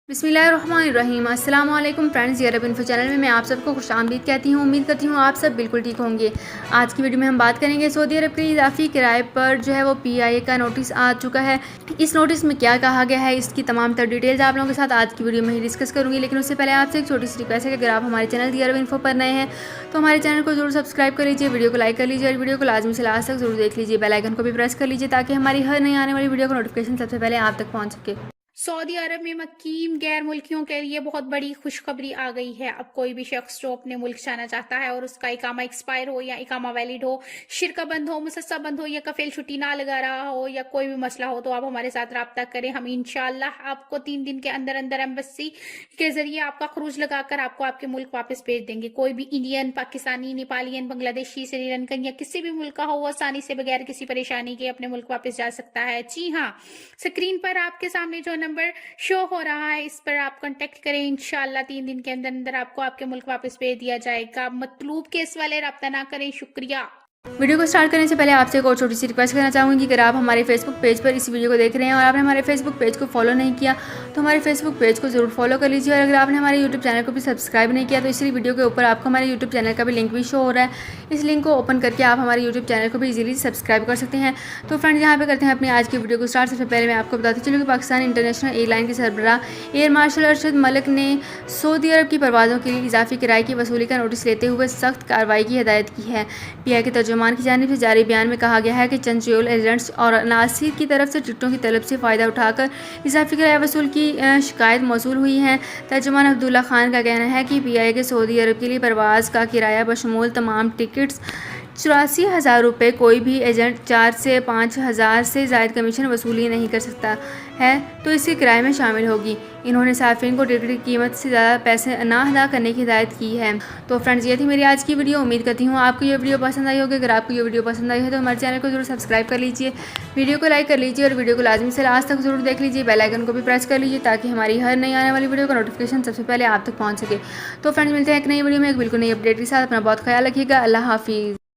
बिस्मिल्लाहिर्रहमानिर्रहीम। अस्सलाम वालेकुम फ्रेंड्स, ये अरब इन्फो चैनल में मैं आप सबको खुशामदीद कहती हूँ। उम्मीद करती हूँ आप सब बिल्कुल ठीक होंगे। आज की वीडियो में हम बात करेंगे सऊदी अरब के इजाफी किराए पर जो है वो PIA का नोटिस आ चुका है। इस नोटिस में क्या कहा गया है, इसकी तमाम तर डिटेल्स आप लोगों के साथ आज की वीडियो में ही डिस्कस करूँगी। लेकिन उससे पहले आपसे एक छोटी सी रिक्वेस्ट है कि अगर आप हमारे चैनल दी अरब इन्फो पर नए हैं तो हमारे चैनल को जरूर सब्सक्राइब कर लीजिए, वीडियो को लाइक कर लीजिए और वीडियो को लाजमी से लास्ट तक जरूर देख लीजिए। बेल आइकन को भी प्रेस कर लीजिए ताकि हमारी हर नई आने वाली वीडियो का नोटिफिकेशन सबसे पहले आप तक पहुँच सके। सऊदी अरब में मुकीम गैर मुल्कियों के लिए बहुत बड़ी खुशखबरी आ गई है। अब कोई भी शख्स जो अपने मुल्क जाना चाहता है और उसका इकामा एक्सपायर हो या इकामा वैलिड हो, शिरका बंद हो, मुसस्सा बंद हो या कफील छुट्टी ना लगा रहा हो या कोई भी मसला हो, तो आप हमारे साथ रब्ता करें। हम इंशाल्लाह आपको 3 दिन के अंदर अंदर एम्बेसी के जरिए आपका खरूज लगाकर आपको आपके मुल्क वापस भेज देंगे। कोई भी इंडियन, पाकिस्तानी, नेपालियन, बांग्लादेशी, श्रीलंकन या किसी भी मुल्क का हो, वो आसानी से बगैर किसी परेशानी के अपने मुल्क वापस जा सकता है। जी हाँ, स्क्रीन पर आपके सामने जो नंबर शो हो रहा है, इस पर आप कांटेक्ट करें। इंशाल्लाह 3 दिन के अंदर अंदर आपको आपके मुल्क वापस भेज दिया जाएगा। मतलूब केस वाले रब्ता ना करें। शुक्रिया। वीडियो को स्टार्ट करने से पहले आपसे एक और छोटी सी रिक्वेस्ट करना चाहूँगी कि अगर आप हमारे फेसबुक पेज पर इस वीडियो को देख रहे हैं और आपने हमारे फेसबुक पेज को फॉलो नहीं किया तो हमारे फेसबुक पेज को जरूर फॉलो कर लीजिए। और अगर आपने हमारे यूट्यूब चैनल को भी सब्सक्राइब नहीं किया तो इसी वीडियो के ऊपर आपको हमारे यूट्यूब चैनल का भी लिंक भी शो हो रहा है। इस लिंक को ओपन करके आप हमारे यूट्यूब चैनल को भी इजीली सब्सक्राइब कर सकते हैं। तो फ्रेंड्स, यहाँ पे करते हैं अपनी आज की वीडियो को स्टार्ट। सबसे पहले मैं आपको बताती चलूँ कि पाकिस्तान इंटरनेशनल एयरलाइन के सरबराह एयर मार्शल अरशद मलिक ने सऊदी अरब की परवाज़ों के लिए इजाफी किराए की वसूली का नोटिस लेते हुए सख्त कार्रवाई की हिदायत की है। PIA के तर्जुमान की जानिब से जारी बयान में कहा गया है कि चंद ट्रेवल एजेंट्स और नासिर की तरफ से टिकटों की तलब से फ़ायदा उठाकर इजाफी किराया वसूल की शिकायत मौसूल हुई है। तर्जुमान अब्दुल्ला खान का कहना है कि PIA के सऊदी अरब के लिए परवाज़ का किराया बशमूल तमाम टिकट्स 84,000 रुपये। कोई भी एजेंट 4 से 5,000 से ज़ायद कमीशन वसूली नहीं कर सकता है तो इसके किराए में शामिल होगी। इन्होंने सार्फिन को टिकट की कीमत से ज़्यादा पैसे ना अदा करने की हिदायत की है। तो फ्रेंड्स, ये थी मेरी आज की वीडियो। उम्मीद करती हूँ आपको ये वीडियो पसंद आई होगी। अगर आपको ये वीडियो पसंद आई है तो हमारे चैनल को जरूर सब्सक्राइब कर लीजिए, वीडियो को लाइक कर लीजिए और वीडियो को लाजमी से लास्ट तक जरूर देख लीजिए। बेल आइकन को भी प्रेस कर लीजिए ताकि हमारी हर नई आने वाली वीडियो का नोटिफिकेशन सबसे पहले आप तक पहुँच सके। तो फ्रेंड्स, मिलते हैं एक नई वीडियो में एक बिल्कुल नई अपडेट के साथ। अपना बहुत ख्याल रखिएगा। अल्लाह हाफिज़।